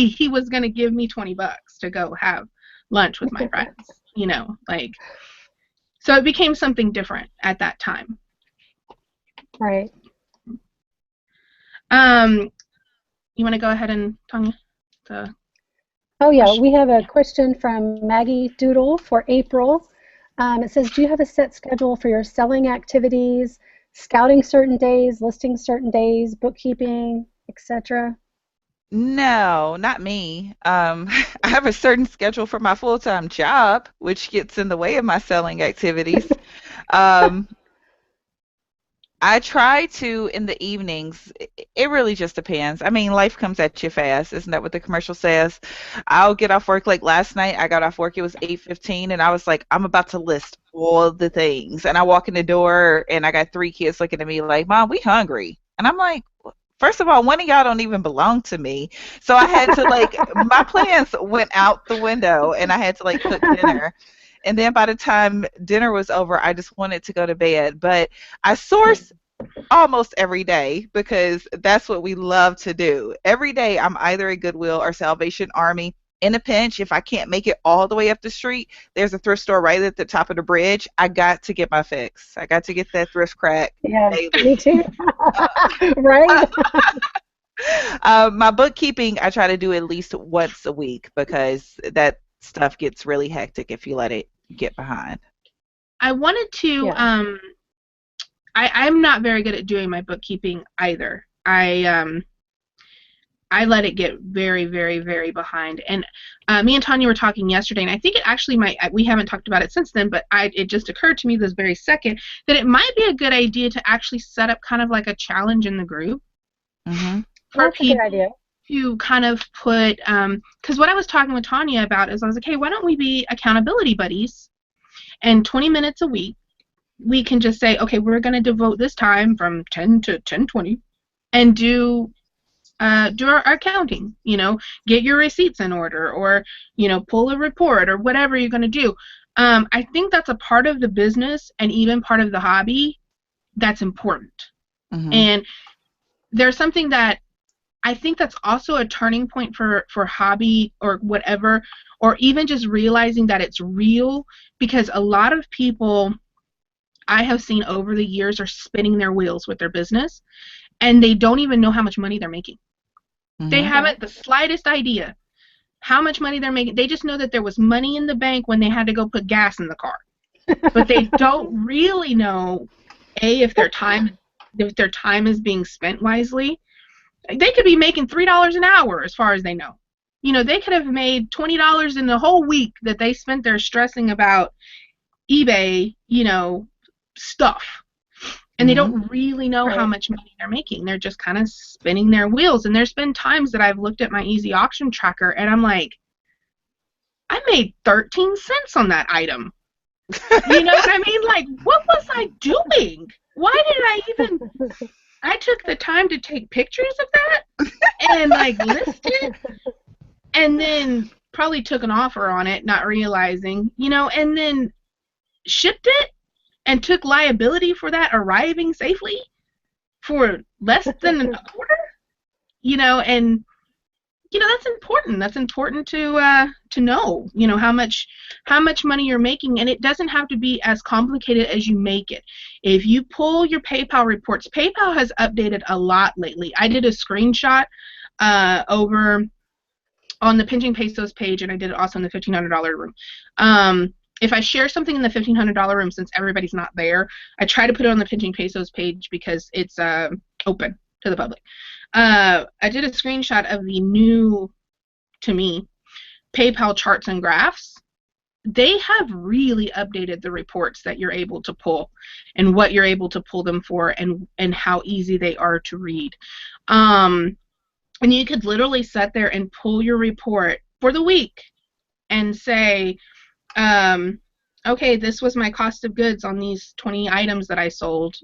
he was gonna give me $20 to go have lunch with my friends. Like, so it became something different at that time. Right. Um, you want to go ahead and Tanya? Oh, yeah, we have a question from Maggie Doodle for April. It says, do you have a set schedule for your selling activities, scouting certain days, listing certain days, bookkeeping, etc.? No, not me. I have a certain schedule for my full-time job, which gets in the way of my selling activities. Um, I try to in the evenings. It really just depends. I mean, life comes at you fast. Isn't that what the commercial says? I'll get off work like last night. I got off work. It was 8:15, and I was like, I'm about to list all the things. And I walk in the door, and I got three kids looking at me like, Mom, we hungry. And I'm like, first of all, one of y'all don't even belong to me. So I had to like, my plans went out the window, and I had to like cook dinner. And then by the time dinner was over, I just wanted to go to bed. But I source almost every day because that's what we love to do. Every day I'm either at Goodwill or Salvation Army. In a pinch, if I can't make it all the way up the street, there's a thrift store right at the top of the bridge. I got to get my fix. I got to get that thrift crack Yeah, daily. me too. Right? My bookkeeping, I try to do at least once a week because that stuff gets really hectic if you let it get behind. I wanted to Yeah. I'm not very good at doing my bookkeeping either. I let it get very, very, very behind. And me and Tanya were talking yesterday, and I think it actually might, we haven't talked about it since then, but it just occurred to me this very second that it might be a good idea to actually set up kind of like a challenge in the group Mm-hmm. for That's a good people idea. to kind of put, because what I was talking with Tanya about is I was like, hey, why don't we be accountability buddies? And 20 minutes a week, we can just say, okay, we're going to devote this time from 10 to 10:20 and do our accounting, get your receipts in order, or, pull a report, or whatever you're going to do. I think that's a part of the business and even part of the hobby that's important. Mm-hmm. And there's something that I think that's also a turning point for hobby or whatever, or even just realizing that it's real, because a lot of people I have seen over the years are spinning their wheels with their business, and they don't even know how much money they're making. They Mm-hmm. haven't the slightest idea how much money they're making. They just know that there was money in the bank when they had to go put gas in the car. But they don't really know, if their time is being spent wisely. They could be making $3 an hour as far as they know. They could have made $20 in the whole week that they spent there stressing about eBay, stuff. And they Mm-hmm. don't really know how Right. much money they're making. They're just kind of spinning their wheels. And there's been times that I've looked at my easy auction tracker and I'm like, I made 13 cents on that item. You know what I mean? Like, what was I doing? Why did I took the time to take pictures of that and like list it, and then probably took an offer on it, not realizing, and then shipped it and took liability for that arriving safely for less than a quarter, and that's important. That's important to know, how much money you're making, and it doesn't have to be as complicated as you make it. If you pull your PayPal reports, PayPal has updated a lot lately. I did a screenshot over on the Pinching Pesos page, and I did it also in the $1,500 room. If I share something in the $1,500 room, since everybody's not there, I try to put it on the Pinching Pesos page because it's open to the public. I did a screenshot of the new, to me, PayPal charts and graphs. They have really updated the reports that you're able to pull and what you're able to pull them for, and how easy they are to read. And you could literally sit there and pull your report for the week and say, okay, this was my cost of goods on these 20 items that I sold,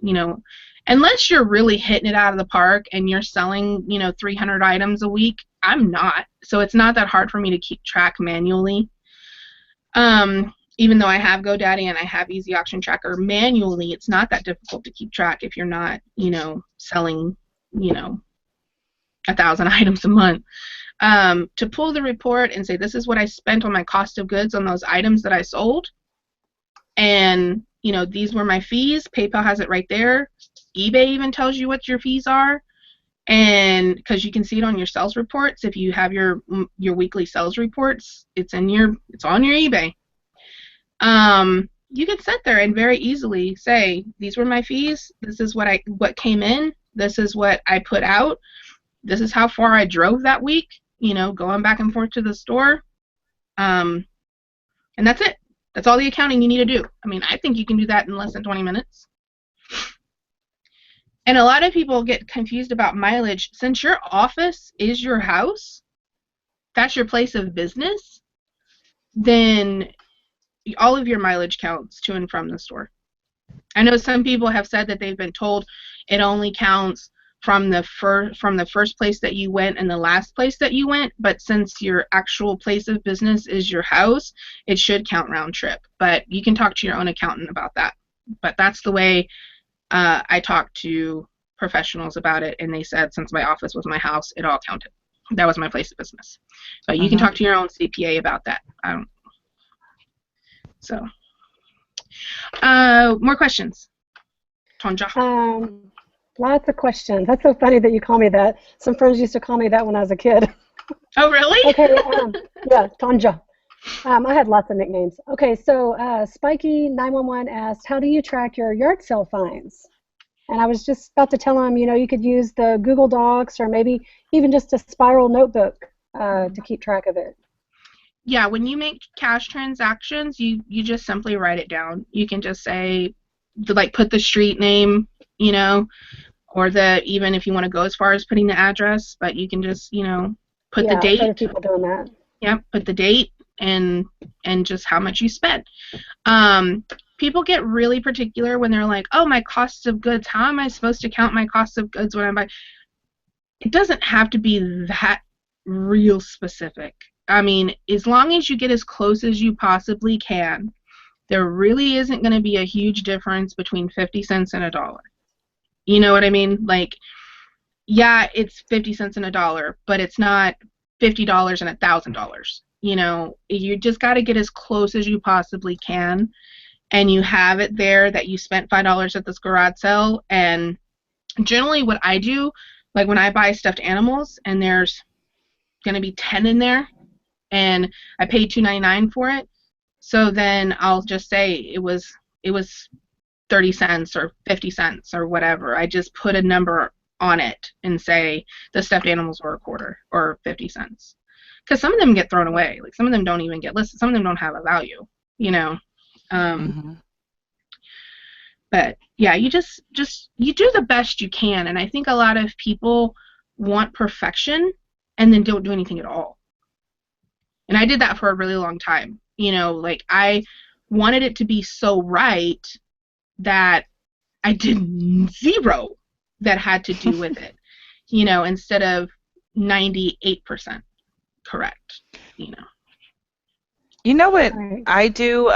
unless you're really hitting it out of the park and you're selling, 300 items a week. I'm not. So it's not that hard for me to keep track manually. Even though I have GoDaddy and I have Easy Auction Tracker manually, it's not that difficult to keep track if you're not, selling, 1,000 items a month. To pull the report and say, this is what I spent on my cost of goods on those items that I sold. And, these were my fees. PayPal has it right there. eBay even tells you what your fees are. And because you can see it on your sales reports, if you have your weekly sales reports, it's on your eBay. You can sit there and very easily say, these were my fees, this is what came in, this is what I put out, this is how far I drove that week, going back and forth to the store. And that's it. That's all the accounting you need to do. I mean, I think you can do that in less than 20 minutes. And a lot of people get confused about mileage. Since your office is your house, that's your place of business, then all of your mileage counts to and from the store. I know some people have said that they've been told it only counts from the first place that you went and the last place that you went, but since your actual place of business is your house, it should count round trip. But you can talk to your own accountant about that. But that's the way I talked to professionals about it, and they said since my office was my house, it all counted. That was my place of business. But you can talk to your own CPA about that. More questions? Tonja. Lots of questions. That's so funny that you call me that. Some friends used to call me that when I was a kid. Oh, really? Okay, yeah, Tonja. I had lots of nicknames. Okay, so Spiky911 asked, how do you track your yard sale fines? And I was just about to tell him, you could use the Google Docs or maybe even just a spiral notebook to keep track of it. Yeah, when you make cash transactions, you just simply write it down. You can just say, put the street name, or even if you want to go as far as putting the address, but you can just, put the date. I've heard of people doing that. Yeah, put the date and just how much you spent. People get really particular when they're like, oh, my costs of goods. How am I supposed to count my costs of goods when I'm buying? It doesn't have to be that real specific. I mean, as long as you get as close as you possibly can, there really isn't going to be a huge difference between 50 cents and $1. You know what I mean? Yeah, it's 50 cents and $1, but it's not $50 and $1,000. You just got to get as close as you possibly can, and you have it there that you spent $5 at this garage sale. And generally what I do, when I buy stuffed animals and there's going to be 10 in there and I paid $2.99 for it, so then I'll just say it was 30 cents or 50 cents or whatever. I just put a number on it and say the stuffed animals were a quarter or 50 cents. Because some of them get thrown away. Some of them don't even get listed. Some of them don't have a value, But yeah, you just you do the best you can. And I think a lot of people want perfection and then don't do anything at all. And I did that for a really long time. I wanted it to be so right that I did zero that had to do with it, instead of 98% correct, You know what I do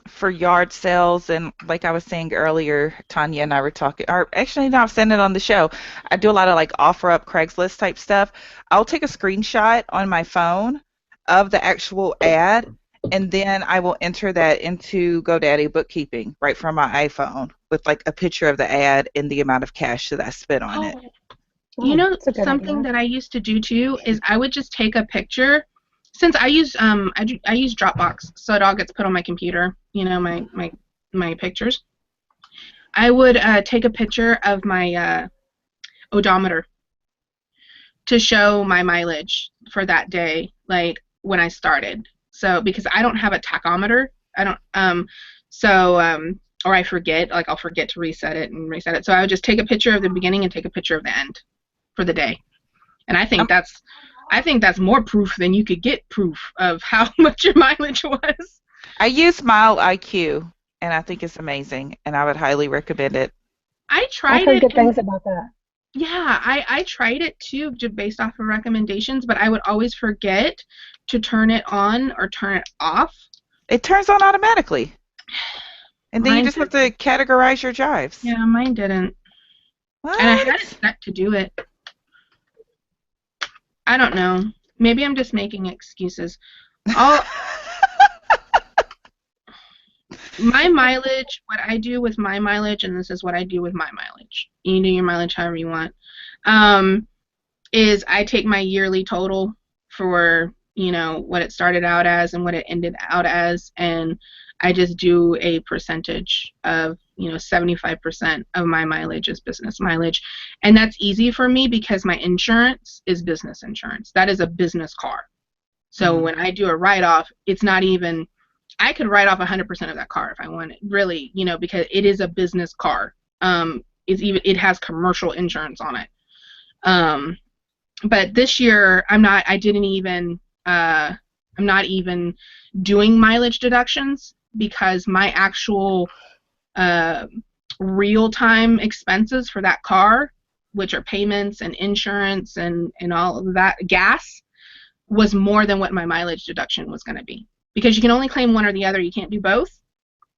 for yard sales, and like I was saying earlier, Tanya and I were talking, or actually no, I've said it on the show. I do a lot of offer up Craigslist type stuff. I'll take a screenshot on my phone of the actual ad, and then I will enter that into GoDaddy bookkeeping right from my iPhone with a picture of the ad and the amount of cash that I spent on it. Something that I used to do too is I would just take a picture. Since I use I use Dropbox, so it all gets put on my computer. My pictures. I would take a picture of my odometer to show my mileage for that day, when I started. So because I don't have a tachometer, I don't or I forget, I'll forget to reset it. So I would just take a picture of the beginning and take a picture of the end for the day. And I think that's more proof than you could get proof of how much your mileage was. I use Mile IQ, and I think it's amazing, and I would highly recommend it. I've heard good things about that. Yeah, I tried it too, just based off of recommendations, but I would always forget to turn it on or turn it off. It turns on automatically. And then you just have to categorize your drives. Yeah, mine didn't. What? And I had it set to do it. I don't know. Maybe I'm just making excuses. My mileage, what I do with my mileage, and this is what I do with my mileage. You do your mileage however you want. is I take my yearly total for, what it started out as and what it ended out as, and I just do a percentage of, 75% of my mileage is business mileage. And that's easy for me because my insurance is business insurance. That is a business car. So when I do a write-off, it's not even, I could write off 100% of that car if I wanted, really, because it is a business car. It has commercial insurance on it. But this year I'm not even doing mileage deductions because my actual real-time expenses for that car, which are payments and insurance and all of that, gas, was more than what my mileage deduction was going to be. Because you can only claim one or the other, you can't do both.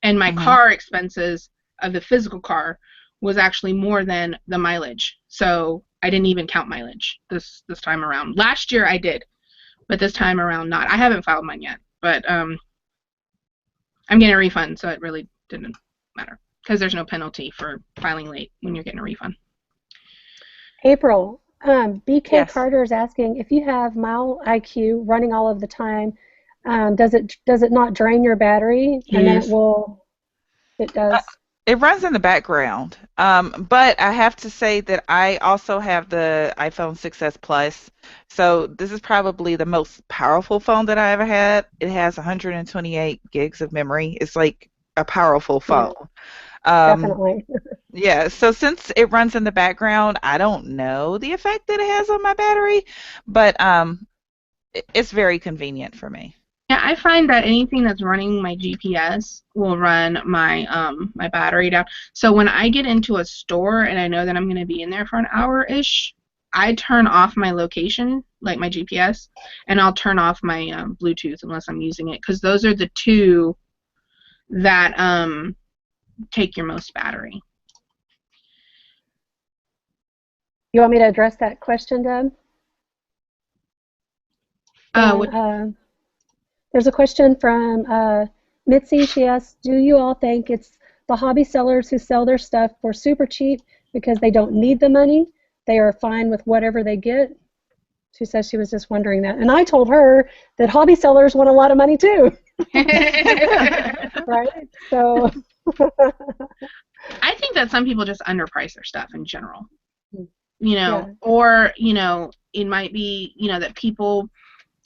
And my car expenses of the physical car was actually more than the mileage. So I didn't even count mileage this time around. Last year I did, but this time around not. I haven't filed mine yet, but I'm getting a refund, so it really didn't matter because there's no penalty for filing late when you're getting a refund. April, BK Yes. Carter is asking if you have Mile IQ running all of the time, does it not drain your battery? And then it does. It runs in the background. But I have to say that I also have the iPhone 6s Plus. So this is probably the most powerful phone that I ever had. It has 128 gigs of memory. It's like a powerful phone. Definitely. Yeah, so since it runs in the background, I don't know the effect that it has on my battery, but it's very convenient for me. Yeah, I find that anything that's running my GPS will run my my battery down. So when I get into a store and I know that I'm going to be in there for an hour-ish, I turn off my location, like my GPS, and I'll turn off my Bluetooth unless I'm using it, because those are the two that take your most battery. You want me to address that question, Deb? There's a question from Mitzi. She asks, do you all think it's the hobby sellers who sell their stuff for super cheap because they don't need the money? They are fine with whatever they get? She says she was just wondering that. And I told her that hobby sellers want a lot of money too. Right? So I think that some people just underprice their stuff in general. Yeah. Or, it might be, that people,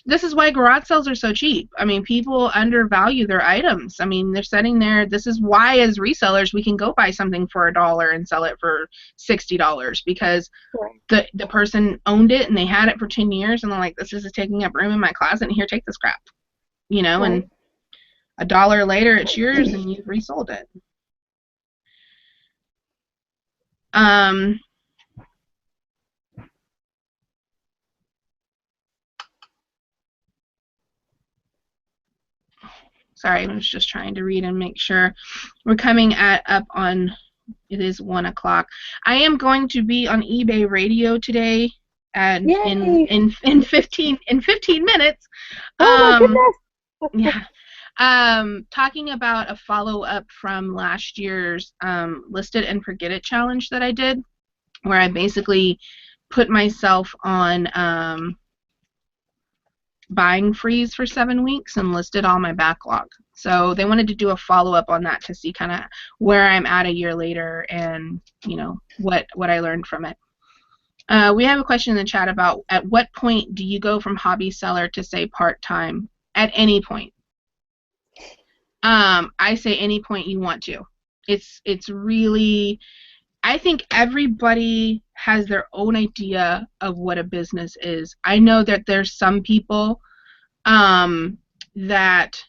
this is why garage sales are so cheap. I mean, people undervalue their items. I mean, they're sitting there. This is why, as resellers, we can go buy something for $1 and sell it for $60 because the person owned it and they had it for 10 years and they're like, this is taking up room in my closet and here, take this crap. And $1 later it's yours and you've resold it. Sorry, I was just trying to read and make sure. We're coming up on, it is 1 o'clock. I am going to be on eBay Radio today in 15 minutes. Oh my goodness. Yeah. Talking about a follow-up from last year's List It and Forget It challenge that I did, where I basically put myself on buying freeze for 7 weeks and listed all my backlog. So they wanted to do a follow-up on that to see kind of where I'm at a year later and, what I learned from it. We have a question in the chat about at what point do you go from hobby seller to, say, part-time? At any point. I say any point you want to. It's really, I think everybody has their own idea of what a business is. I know that there's some people that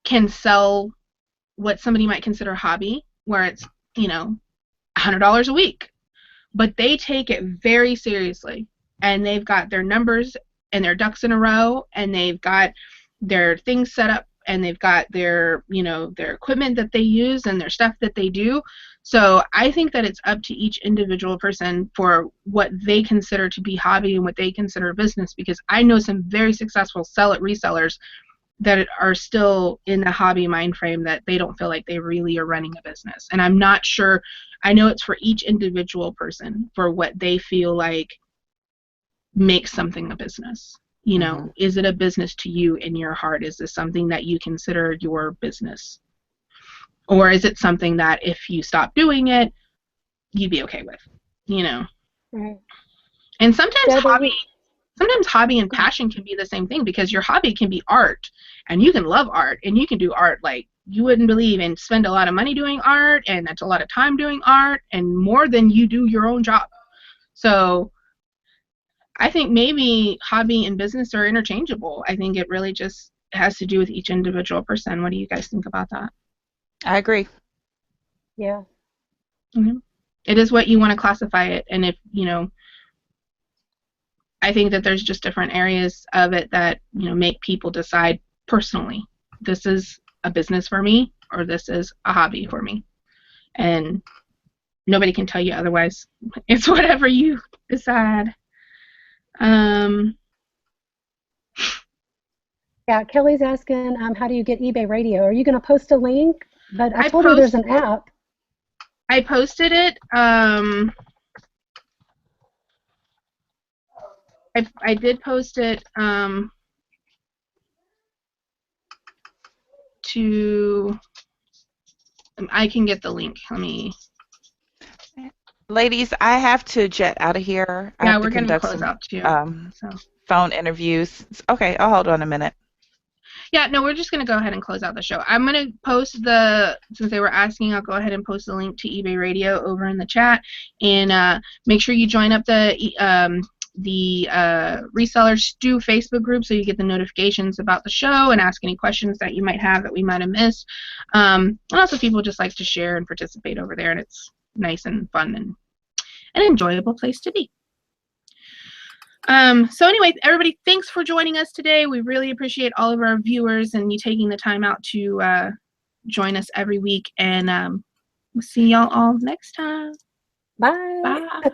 can sell what somebody might consider a hobby, where it's, $100 a week. But they take it very seriously, and they've got their numbers and their ducks in a row, and they've got their things set up, and they've got their, their equipment that they use and their stuff that they do. So I think that it's up to each individual person for what they consider to be hobby and what they consider business, because I know some very successful resellers that are still in the hobby mind frame that they don't feel like they really are running a business. And I'm not sure, I know it's for each individual person for what they feel like makes something a business. You know, is it a business to you in your heart? Is this something that you consider your business? Or is it something that if you stop doing it, you'd be okay with, you know? Right. And sometimes Debbie, hobby and passion can be the same thing, because your hobby can be art, and you can love art, and you can do art like you wouldn't believe, and spend a lot of money doing art, and that's a lot of time doing art, and more than you do your own job. So I think maybe hobby and business are interchangeable. I think it really just has to do with each individual person. What do you guys think about that? I agree. yeah. Mm-hmm. It is what you want to classify it, and if you know, I think that there's just different areas of it that, you know, make people decide personally, this is a business for me, or this is a hobby for me. And nobody can tell you otherwise. It's whatever you decide. Yeah, Kelly's asking, how do you get eBay Radio? Are you going to post a link? But I I told her there's an app. I posted it. I did post it to. I can get the link. Let me. Ladies, I have to jet out of here. I Yeah, have to we're getting conduct close some out too. So. phone interviews. Okay, I'll hold on a minute. Yeah, no, we're just going to go ahead and close out the show. I'm going to post since they were asking, I'll go ahead and post the link to eBay Radio over in the chat. And make sure you join up the Reseller Stew Facebook group so you get the notifications about the show and ask any questions that you might have that we might have missed. And also, people just like to share and participate over there, and it's nice and fun and an enjoyable place to be. So anyway, everybody, thanks for joining us today. We really appreciate all of our viewers and you taking the time out to join us every week. And we'll see y'all all next time. Bye. Bye.